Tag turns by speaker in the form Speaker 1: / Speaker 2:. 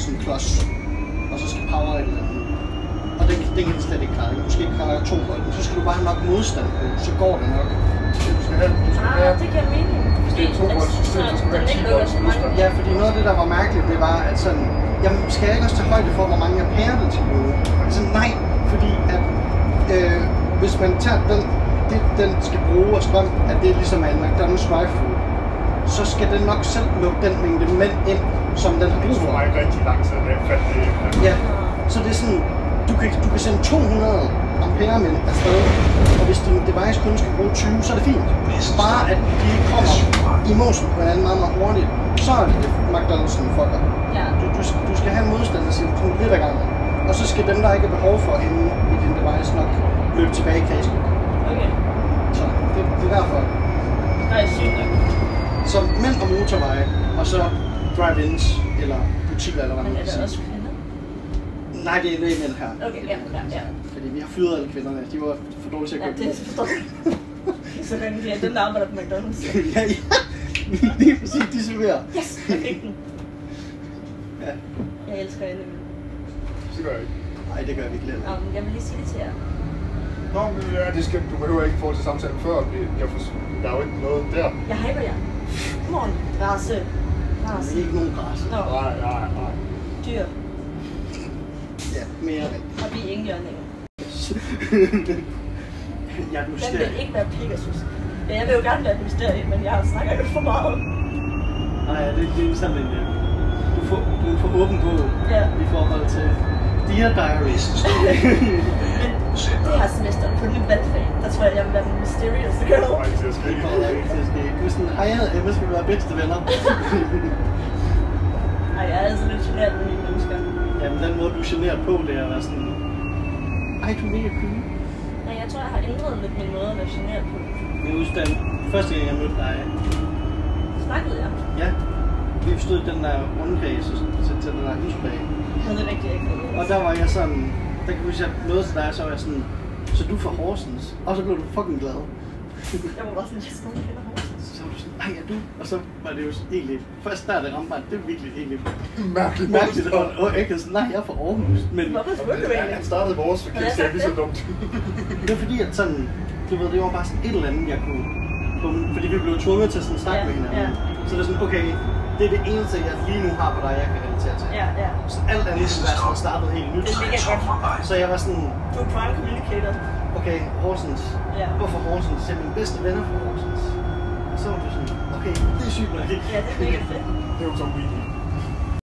Speaker 1: sådan en klods, og så skal power et eller andet. Og det kan den slet ikke klare. Måske ikke klare 2 volt, men så skal du bare have nok modstand på, så går det nok.
Speaker 2: Du skal have,
Speaker 3: det giver mening.
Speaker 2: Hvis det er 2 volt system, så skal du have 10 volt modstand.
Speaker 1: Ja, fordi noget af det, der var mærkeligt, det var, at sådan, jamen, skal jeg ikke også tage højde for, hvor mange ampere det til bruge? Altså nej, fordi at hvis man tager den skal bruge af strøm, at det er ligesom en McDonald's drive-thru, så skal den nok selv lukke den mængde mænd ind, som den har brug for.
Speaker 2: Det er rigtig lang tid, det er fat.
Speaker 1: Ja, så det er sådan, du kan sende 200 ampere mænd afsted, og hvis din device kun skal bruge 20, så er det fint. Bare at de kommer i motion på hinanden meget, meget hurtigt, så er det McDonald'sen fucker.
Speaker 3: Ja.
Speaker 1: Du skal have en modstand af sådan lidt ad gangen, og så skal dem, der ikke er behov for inde i din device, nok løbe tilbage i kassen.
Speaker 3: Okay.
Speaker 1: Så det er derfor.
Speaker 3: Det er sygt nok.
Speaker 1: Så mænd og motorveje, og så drive-ins, eller butikker, eller hvad man
Speaker 3: Men er
Speaker 1: kan
Speaker 3: det
Speaker 1: sige.
Speaker 3: også kvinder?
Speaker 1: Nej, det er mænd her.
Speaker 3: Okay, ja.
Speaker 1: Fordi vi har fyret alle kvinderne, de var for dårlige til at
Speaker 3: Ja,
Speaker 1: gå.
Speaker 3: det forstår jeg. Så det er den, der arbejder på McDonald's.
Speaker 1: Ja. Lige præcis, de serverer.
Speaker 3: Yes, jeg fik den.
Speaker 1: Ja.
Speaker 3: Jeg elsker alle.
Speaker 2: Det gør jeg ikke.
Speaker 1: Nej, det gør vi ikke lidt.
Speaker 3: Jeg vil lige sige det til jer.
Speaker 2: Nå, men ja, det skal, du behøver ikke få til samtalen før. Der er jo ikke noget der.
Speaker 3: Jeg hyper jer. Godmorgen. Rasse.
Speaker 1: Det er ikke nogen græs.
Speaker 3: Nå,
Speaker 2: Nej.
Speaker 3: dyr.
Speaker 1: Ja, mere vel.
Speaker 3: Har vi ingen hjørninger?
Speaker 1: Jeg
Speaker 3: Den
Speaker 1: justerer.
Speaker 3: vil ikke være Pegasus. Ja, jeg vil jo gerne være et mysterie, men jeg snakker jo for meget.
Speaker 1: Nej, det er sådan en... Du er for åben båd i forhold til Dear Diaries.
Speaker 3: Men det her semester på mit valgfag, der tror jeg vil være en mysterious girl.
Speaker 2: Nej, det skal ikke.
Speaker 1: Du er sådan, hej, jeg skal være bedste venner.
Speaker 3: Ej, jeg er altså lidt generet med mine mennesker.
Speaker 1: Jamen, den måde du er generet på, det er at være sådan... Ej, du er mega cool.
Speaker 3: Nej, jeg tror, jeg har ændret lidt min måde at være generet på.
Speaker 1: Jeg husker den første gang, jeg mødte dig.
Speaker 3: Snakkede jeg?
Speaker 1: Ja. Vi stod i den der rundkreds til den der husbag.
Speaker 3: Det er rigtigt, ikke.
Speaker 1: Og der var jeg sådan... Der kan huske, at jeg mødte til dig, så var jeg sådan... Så du er fra Horsens? Og så blev du fucking glad.
Speaker 3: Jeg var bare sådan, jeg skal ikke have Horsens.
Speaker 1: Så var du sådan, ej, er du? Og så var det jo egentlig... Først der, det ramte mig, det er virkelig egentlig...
Speaker 2: Mærkeligt.
Speaker 1: Og jeg kan sådan, nej, jeg er fra Aarhus. Men
Speaker 3: Hvorfor spurgte du egentlig?
Speaker 2: Han startede vores, så kan det lige så dumt.
Speaker 1: det var fordi, at sådan... Du ved, det var bare sådan et eller andet, jeg kunne... Fordi vi blev tvunget til sådan at snakke med hinanden. Så det er sådan, okay, det er det eneste, jeg lige nu har på dig, jeg kan relatere til.
Speaker 3: Ja.
Speaker 1: Så alt andet skulle være sådan startet helt nyt.
Speaker 3: Det er mega godt.
Speaker 1: Så jeg var sådan,
Speaker 3: Du er prime communicator.
Speaker 1: okay, Horsens.
Speaker 3: Ja.
Speaker 1: Hvorfor Horsens? Jeg er mine bedste venner fra Horsens. Og så var du sådan, okay, det er sygt nok.
Speaker 3: Ja, det er mega fedt.
Speaker 2: Det er jo som vi